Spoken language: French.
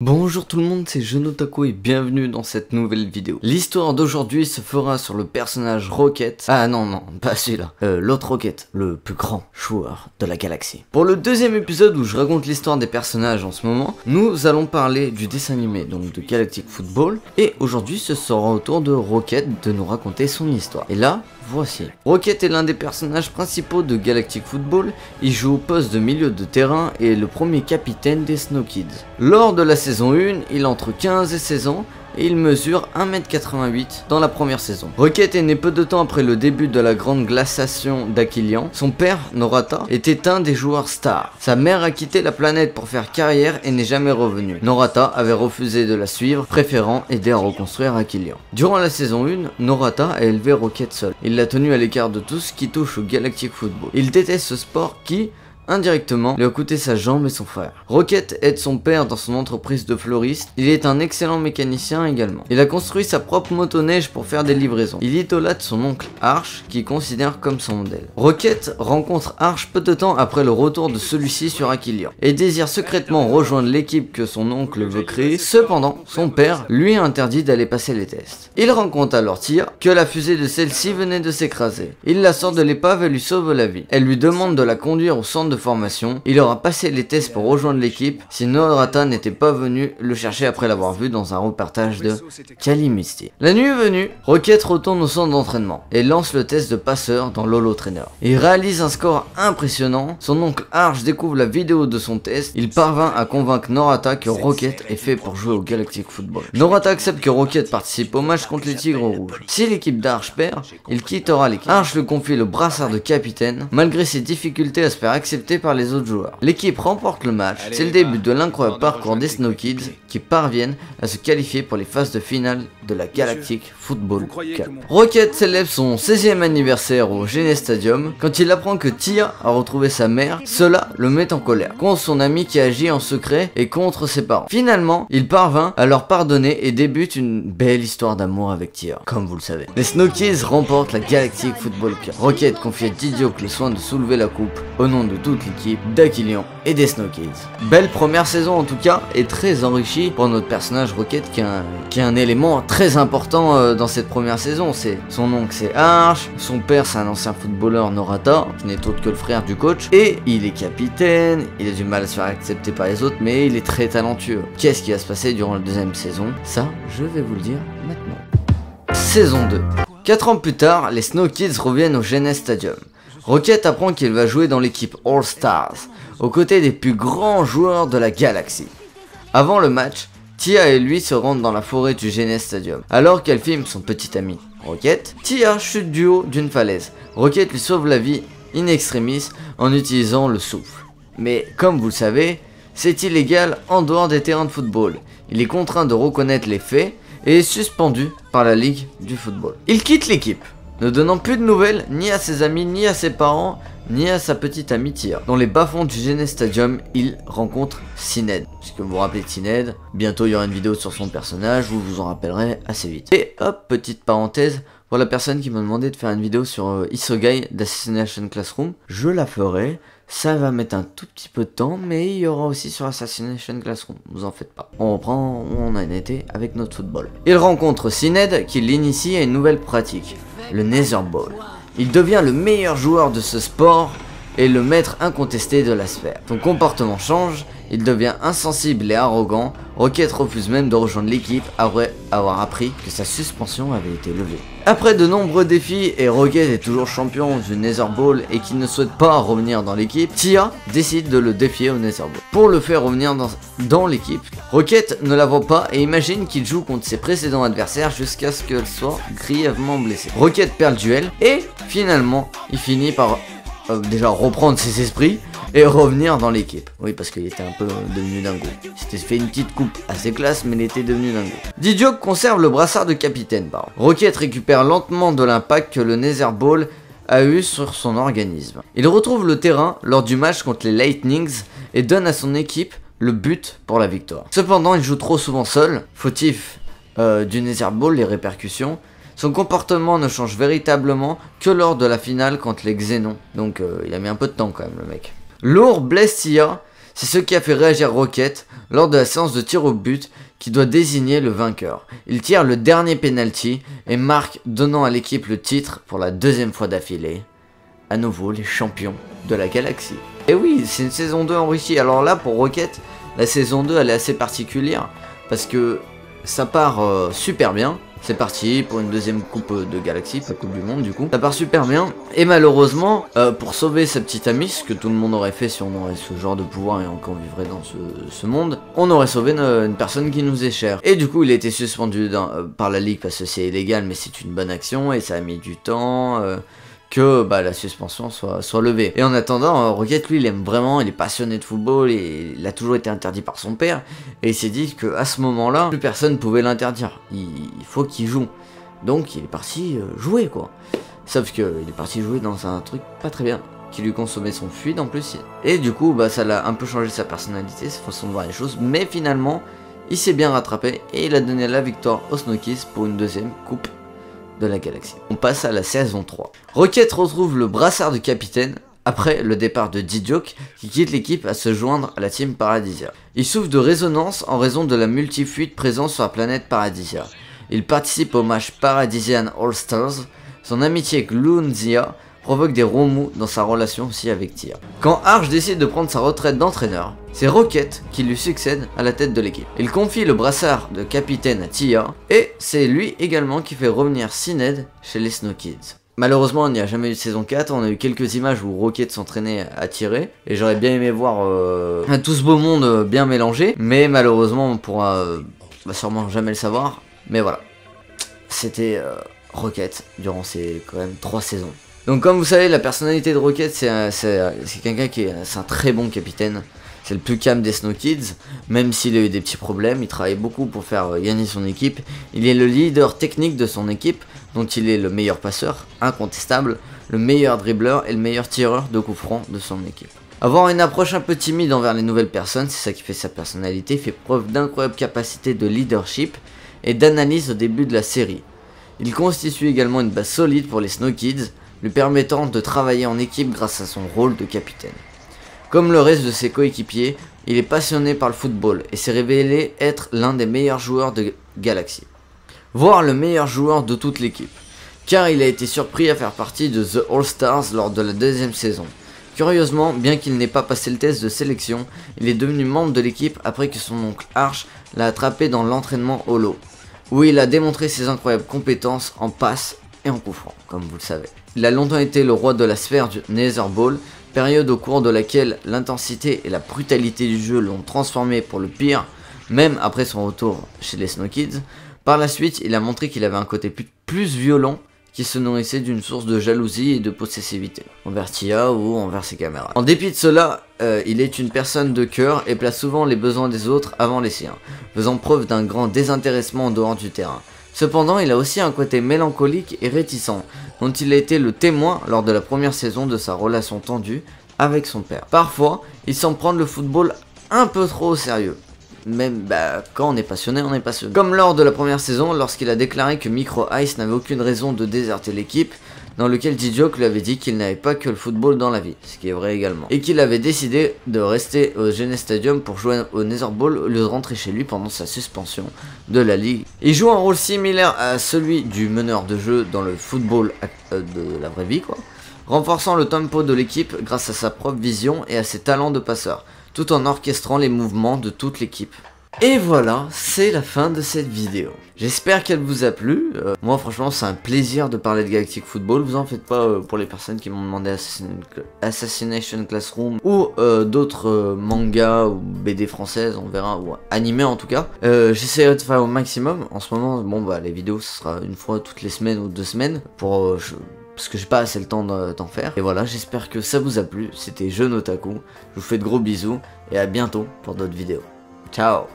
Bonjour tout le monde, c'est Genotaku et bienvenue dans cette nouvelle vidéo. L'histoire d'aujourd'hui se fera sur le personnage Rocket. Ah non, pas celui-là. L'autre Rocket, le plus grand joueur de la galaxie. Pour le deuxième épisode où je raconte l'histoire des personnages en ce moment, nous allons parler du dessin animé, donc de Galactic Football. Et aujourd'hui, ce sera au tour de Rocket de nous raconter son histoire. Et là, voici. Rocket est l'un des personnages principaux de Galactic Football. Il joue au poste de milieu de terrain et est le premier capitaine des Snow Kids. Lors de la saison 1, il a entre 15 et 16 ans et il mesure 1m88 dans la première saison. Rocket est né peu de temps après le début de la grande glaciation d'Aquilian. Son père, Norata, était un des joueurs stars. Sa mère a quitté la planète pour faire carrière et n'est jamais revenue. Norata avait refusé de la suivre, préférant aider à reconstruire Aquilian. Durant la saison 1, Norata a élevé Rocket seul. Il l'a tenu à l'écart de tout ce qui touche au Galactic Football. Il déteste ce sport qui, indirectement, lui a coûté sa jambe et son frère. Rocket aide son père dans son entreprise de fleuriste. Il est un excellent mécanicien également. Il a construit sa propre motoneige pour faire des livraisons. Il idolâtre son oncle Arch, qu'il considère comme son modèle. Rocket rencontre Arch peu de temps après le retour de celui-ci sur Aquilian et désire secrètement rejoindre l'équipe que son oncle veut créer. Cependant, son père lui a interdit d'aller passer les tests. Il rencontre alors Tia, que la fusée de celle-ci venait de s'écraser. Il la sort de l'épave et lui sauve la vie. Elle lui demande de la conduire au centre de formation. Il aura passé les tests pour rejoindre l'équipe si Norata n'était pas venu le chercher après l'avoir vu dans un reportage de Calimisty. La nuit venue, Rocket retourne au centre d'entraînement et lance le test de passeur dans l'Holo Trainer. Il réalise un score impressionnant. Son oncle Arch découvre la vidéo de son test. Il parvint à convaincre Norata que Rocket est fait pour jouer au Galactic Football. Norata accepte que Rocket participe au match contre les Tigres Rouges. Si l'équipe d'Arch perd, il quittera l'équipe. Arch lui confie le brassard de capitaine malgré ses difficultés à se faire accepter par les autres joueurs. L'équipe remporte le match. C'est le début de l'incroyable parcours des Snow Kids qui parviennent à se qualifier pour les phases de finale de la Galactic Football Cup. Rocket célèbre son 16e anniversaire au Genet Stadium. Quand il apprend que Tia a retrouvé sa mère, cela le met en colère contre son ami qui agit en secret et contre ses parents. Finalement, il parvint à leur pardonner et débute une belle histoire d'amour avec Tia, comme vous le savez. Les Snow Kids remportent la Galactic Football Cup. Rocket confie à Didiok le soin de soulever la coupe au nom de toute l'équipe d'Aquilian et des Snow Kids. Belle première saison en tout cas, et très enrichie pour notre personnage Rocket qui est un élément très important dans cette première saison. C'est son oncle, c'est Arch, son père c'est un ancien footballeur, Norata, qui n'est autre que le frère du coach, et il est capitaine. Il a du mal à se faire accepter par les autres, mais il est très talentueux. Qu'est-ce qui va se passer durant la deuxième saison? Ça, je vais vous le dire maintenant. Saison 2. 4 ans plus tard, les Snow Kids reviennent au Genet Stadium. Rocket apprend qu'il va jouer dans l'équipe All Stars, aux côtés des plus grands joueurs de la galaxie. Avant le match, Tia et lui se rendent dans la forêt du Genet Stadium. Alors qu'elle filme son petit ami, Rocket, Tia chute du haut d'une falaise. Rocket lui sauve la vie in extremis en utilisant le souffle. Mais comme vous le savez, c'est illégal en dehors des terrains de football. Il est contraint de reconnaître les faits et est suspendu par la Ligue du football. Il quitte l'équipe, ne donnant plus de nouvelles ni à ses amis, ni à ses parents, ni à sa petite amie Tia. Dans les bas-fonds du Genet Stadium, il rencontre Syned. Puisque vous vous rappelez de Syned, bientôt il y aura une vidéo sur son personnage, vous vous en rappellerez assez vite. Et hop, petite parenthèse, pour la personne qui m'a demandé de faire une vidéo sur Isogai d'Assassination Classroom, je la ferai. Ça va mettre un tout petit peu de temps, mais il y aura aussi sur Assassination Classroom, vous en faites pas. On reprend où on en était avec notre football. Il rencontre Syned qui l'initie à une nouvelle pratique, le Nether Ball. Il devient le meilleur joueur de ce sport et le maître incontesté de la sphère. Son comportement change, il devient insensible et arrogant. Rocket refuse même de rejoindre l'équipe après avoir appris que sa suspension avait été levée. Après de nombreux défis et Rocket est toujours champion du Nether Ball et qu'il ne souhaite pas revenir dans l'équipe, Tia décide de le défier au Nether Ball. Pour le faire revenir dans l'équipe, Rocket ne la voit pas et imagine qu'il joue contre ses précédents adversaires jusqu'à ce qu'elle soit grièvement blessée. Rocket perd le duel et finalement il finit par déjà reprendre ses esprits et revenir dans l'équipe. Oui, parce qu'il était un peu devenu dingo. Il s'était fait une petite coupe assez classe, mais il était devenu dingo. Didiok conserve le brassard de capitaine. Rocket récupère lentement de l'impact que le Nether Ball a eu sur son organisme. Il retrouve le terrain lors du match contre les Lightnings et donne à son équipe le but pour la victoire. Cependant, il joue trop souvent seul, fautif du Nether Ball, les répercussions. Son comportement ne change véritablement que lors de la finale contre les Xénons. Donc il a mis un peu de temps quand même le mec. Lourd blesse Tia, C'est ce qui a fait réagir Rocket lors de la séance de tir au but qui doit désigner le vainqueur. Il tire le dernier penalty et marque, donnant à l'équipe le titre pour la deuxième fois d'affilée. À nouveau les champions de la galaxie. Et oui, c'est une saison 2 enrichie. Alors là, pour Rocket, la saison 2 elle est assez particulière parce que ça part super bien. C'est parti pour une deuxième coupe de galaxie, pas coupe du monde du coup. Ça part super bien. Et malheureusement, pour sauver sa petite amie, ce que tout le monde aurait fait si on aurait ce genre de pouvoir et qu'on vivrait dans ce monde, on aurait sauvé une personne qui nous est chère. Et du coup, il a été suspendu par la ligue parce que c'est illégal, mais c'est une bonne action et ça a mis du temps. Que la suspension soit levée. Et en attendant, Rocket lui il aime vraiment, il est passionné de football et il a toujours été interdit par son père et il s'est dit que à ce moment là plus personne pouvait l'interdire, il faut qu'il joue, donc il est parti jouer quoi, sauf que il est parti jouer dans un truc pas très bien qui lui consommait son fluide en plus et du coup ça l'a un peu changé sa personnalité, sa façon de voir les choses, mais finalement il s'est bien rattrapé et il a donné la victoire aux Snokies pour une deuxième coupe de la galaxie. On passe à la saison 3. Rocket retrouve le brassard de capitaine après le départ de D-Joke qui quitte l'équipe à se joindre à la team Paradisia. Il souffre de résonance en raison de la multifuite présente sur la planète Paradisia. Il participe au match Paradisian All-Stars. Son amitié avec Lunzia provoque des remous dans sa relation aussi avec Tia. Quand Arch décide de prendre sa retraite d'entraîneur, c'est Rocket qui lui succède à la tête de l'équipe. Il confie le brassard de capitaine à Tia, et c'est lui également qui fait revenir Sinead chez les Snow Kids. Malheureusement, il n'y a jamais eu de saison 4, on a eu quelques images où Rocket s'entraînait à tirer, et j'aurais bien aimé voir tout ce beau monde bien mélangé, mais malheureusement on pourra sûrement jamais le savoir, mais voilà. C'était Rocket durant ces quand même 3 saisons. Donc comme vous savez, la personnalité de Rocket, c'est quelqu'un qui est un très bon capitaine. C'est le plus calme des Snow Kids, même s'il a eu des petits problèmes, il travaille beaucoup pour faire gagner son équipe. Il est le leader technique de son équipe, dont il est le meilleur passeur, incontestable, le meilleur dribbleur et le meilleur tireur de coups francs de son équipe. Avoir une approche un peu timide envers les nouvelles personnes, c'est ça qui fait sa personnalité, il fait preuve d'incroyables capacités de leadership et d'analyse au début de la série. Il constitue également une base solide pour les Snow Kids, lui permettant de travailler en équipe grâce à son rôle de capitaine. Comme le reste de ses coéquipiers, il est passionné par le football et s'est révélé être l'un des meilleurs joueurs de Galaxy, voire le meilleur joueur de toute l'équipe, car il a été surpris à faire partie de The All-Stars lors de la deuxième saison. Curieusement, bien qu'il n'ait pas passé le test de sélection, il est devenu membre de l'équipe après que son oncle Arch l'a attrapé dans l'entraînement holo, où il a démontré ses incroyables compétences en passe et en coup franc, comme vous le savez. Il a longtemps été le roi de la sphère du Netherball, période au cours de laquelle l'intensité et la brutalité du jeu l'ont transformé pour le pire, même après son retour chez les Snow Kids. Par la suite, il a montré qu'il avait un côté plus violent qui se nourrissait d'une source de jalousie et de possessivité, envers Tia ou envers ses camarades. En dépit de cela, il est une personne de cœur et place souvent les besoins des autres avant les siens, faisant preuve d'un grand désintéressement en dehors du terrain. Cependant, il a aussi un côté mélancolique et réticent, dont il a été le témoin lors de la première saison de sa relation tendue avec son père. Parfois, il semble prendre le football un peu trop au sérieux. Même quand on est passionné, on est passionné. Comme lors de la première saison, lorsqu'il a déclaré que Micro Ice n'avait aucune raison de déserter l'équipe, dans lequel D-Joke lui avait dit qu'il n'avait pas que le football dans la vie, ce qui est vrai également, et qu'il avait décidé de rester au Genesis Stadium pour jouer au Netherball au lieu de rentrer chez lui pendant sa suspension de la ligue. Il joue un rôle similaire à celui du meneur de jeu dans le football de la vraie vie quoi, renforçant le tempo de l'équipe grâce à sa propre vision et à ses talents de passeur, tout en orchestrant les mouvements de toute l'équipe. Et voilà, c'est la fin de cette vidéo. J'espère qu'elle vous a plu. Moi franchement c'est un plaisir de parler de Galactic Football. Vous en faites pas pour les personnes qui m'ont demandé Assassination Classroom ou d'autres mangas ou BD françaises, on verra, ou animés en tout cas. J'essaierai de faire au maximum. En ce moment, les vidéos ce sera une fois toutes les semaines ou 2 semaines pour parce que j'ai pas assez le temps d'en faire. Et voilà, j'espère que ça vous a plu. C'était Jeune Otaku. Je vous fais de gros bisous et à bientôt pour d'autres vidéos. Ciao.